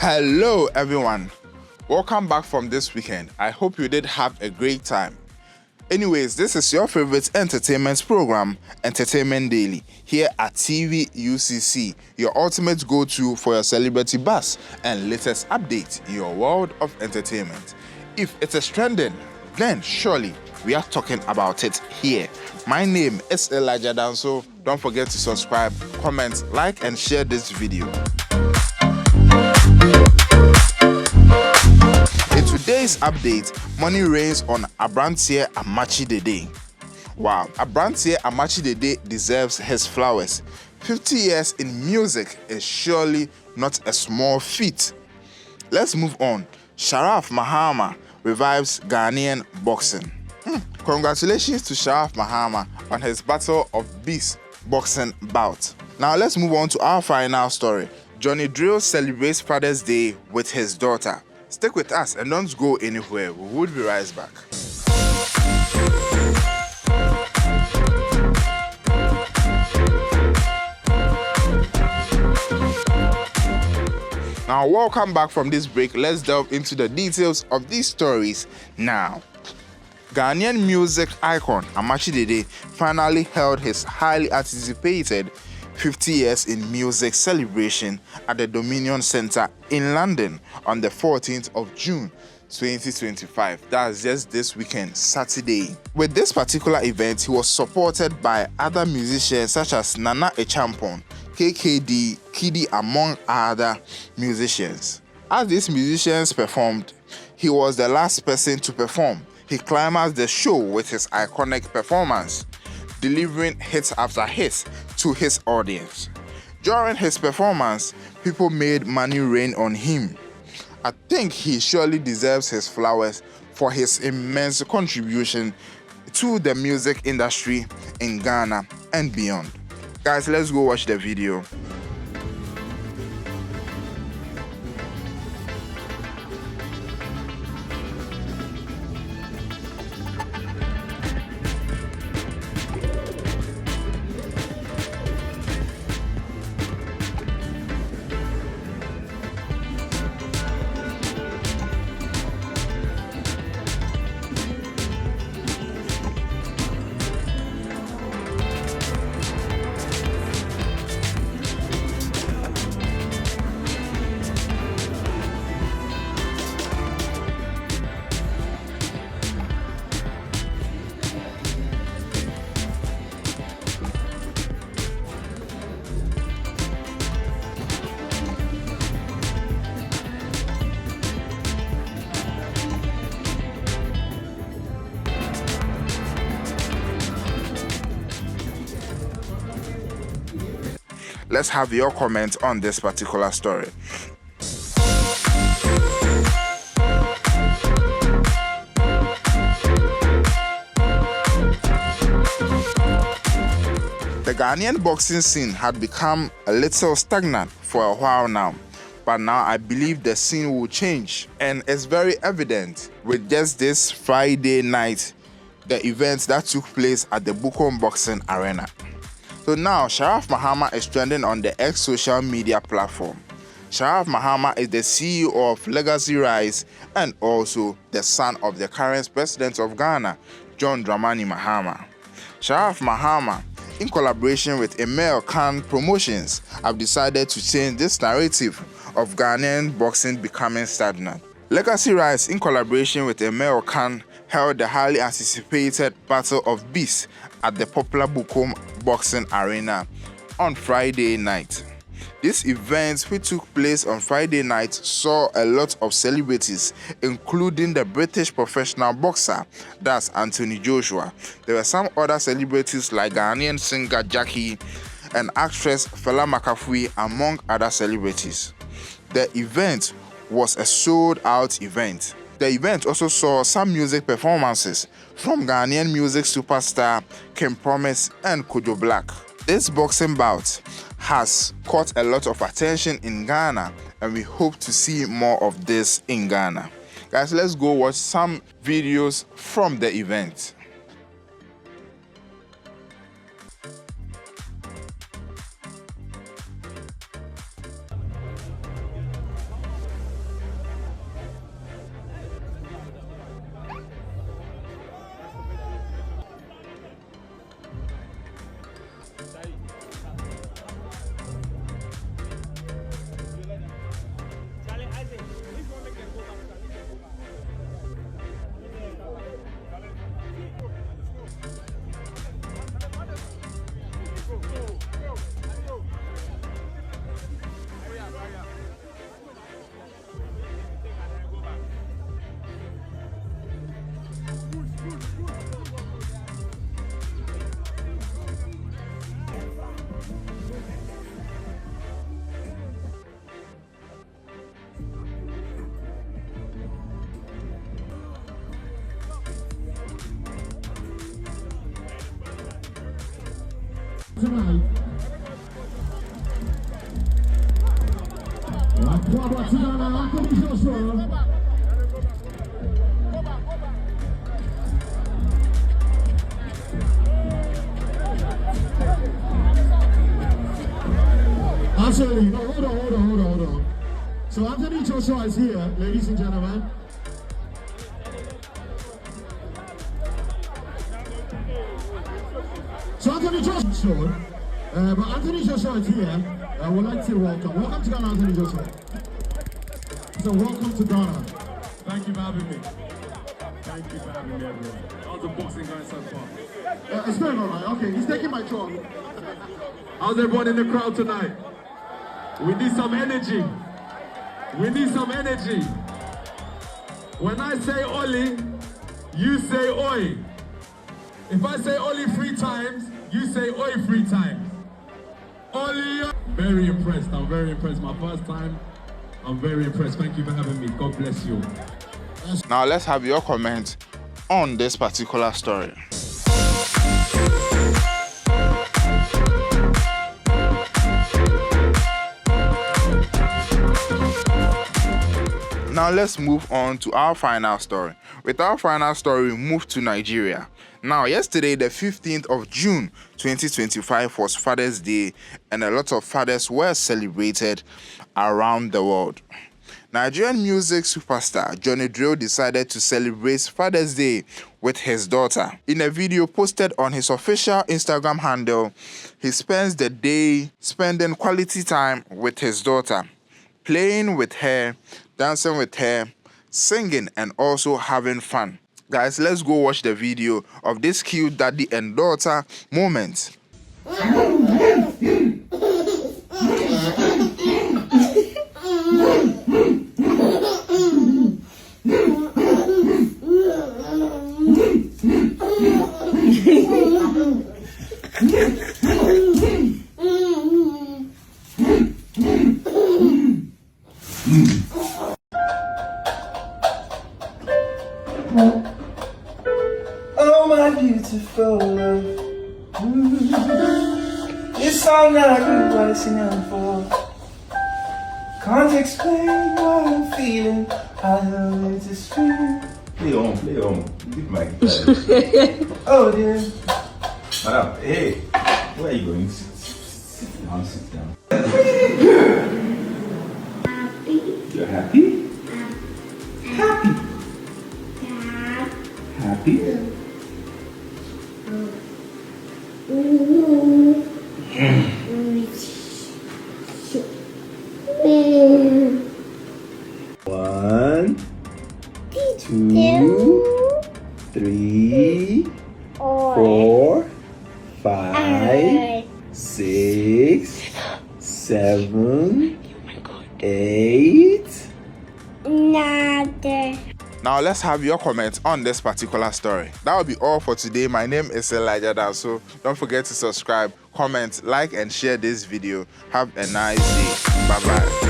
Hello everyone, welcome back from this weekend. I hope you did have a great time. Anyways, this is your favorite entertainment program, Entertainment Daily, here at TV UCC, your ultimate go-to for your celebrity buzz and latest update in your world of entertainment. If it is trending, then surely we are talking about it here. My name is Elijah Danso. Don't forget to subscribe, comment, like and share this video. In today's update, money rains on Amakye Dede. Wow, Amakye Dede deserves his flowers. 50 years in music is surely not a small feat. Let's move on. Sharaf revives Ghanaian boxing. Congratulations to Sharaf on his Battle of Beasts boxing bout. Now let's move on to our final story. Drille celebrates Father's Day with his daughter. Stick with us and don't go anywhere. We will be right back. Now, welcome back from this break. Let's delve into the details of these stories now. Ghanaian music icon Amakye Dede finally held his highly anticipated 50 years in music celebration at the Dominion Centre in London on the 14th of June 2025. That's just this weekend, Saturday. With this particular event, he was supported by other musicians such as Nana Echampon, KKD, Kidi, among other musicians. As these musicians performed, he was the last person to perform. He climaxed the show with his iconic performance, delivering hits after hits to his audience. During his performance, people made money rain on him. I think he surely deserves his flowers for his immense contribution to the music industry in Ghana and beyond. Guys, let's go watch the video. Let's have your comment on this particular story. The Ghanaian boxing scene had become a little stagnant for a while now, but now I believe the scene will change, and it's very evident with just this Friday night, the event that took place at the Bukom Boxing Arena. So now, Sharaf is trending on the X social media platform. Sharaf is the CEO of Legacy Rise and also the son of the current president of Ghana, John Dramani Mahama. Sharaf, in collaboration with Emel Khan Promotions, have decided to change this narrative of Ghanaian boxing becoming stagnant. Legacy Rise, in collaboration with Emel Khan, held the highly anticipated Battle of Beasts at the popular Bukom Boxing Arena on Friday night. This event, which took place on Friday night, saw a lot of celebrities, including the British professional boxer, that's Anthony Joshua. There were some other celebrities like Ghanaian singer Jackie and actress Fela Makafui, among other celebrities. The event was a sold-out event. The event also saw some music performances from Ghanaian music superstar Kim Promise and Kojo Black. This boxing bout has caught a lot of attention in Ghana, and we hope to see more of this in Ghana. Guys, let's go watch some videos from the event. Tonight. Absolutely. No, hold on. So Anthony Joshua is here, ladies and gentlemen. So Anthony Joshua, but Anthony Joshua is here. I would like to say welcome. Welcome to Ghana, Anthony Joshua. So welcome to Ghana. Thank you for having me. Thank you for having me, everyone. How's the boxing going so far? It's going alright. Okay, he's taking my truck. How's everyone in the crowd tonight? We need some energy. We need some energy. When I say Oli, you say Oi. If I say Oli 3 times, you say Oi 3 times. Oli. Very impressed. I'm very impressed. My first time. I'm very impressed. Thank you for having me. God bless you. Now let's have your comment on this particular story. Now let's move on to our final story. With our final story, we move to Nigeria. Now, yesterday, the 15th of June, 2025 was Father's Day, and a lot of fathers were celebrated around the world. Nigerian music superstar Johnny Drille decided to celebrate Father's Day with his daughter. In a video posted on his official Instagram handle, he spends the day spending quality time with his daughter, playing with her, dancing with her, singing, and also having fun. Guys, let's go watch the video of this cute daddy and daughter moment. Oh my beautiful love, it's all that I was singing for. Can't explain what I'm feeling, I love it to scream. Play on, give my guitar. Oh dear. Madam, hey, where are you going? Sit down, sit down. You're happy? Happy? Happy? One, 2, 3, 4, 5, 6, 7, 8. Now let's have your comments on this particular story. That will be all for today. My name is Elijah Dan, so don't forget to subscribe, comment, like, and share this video. Have a nice day. Bye-bye.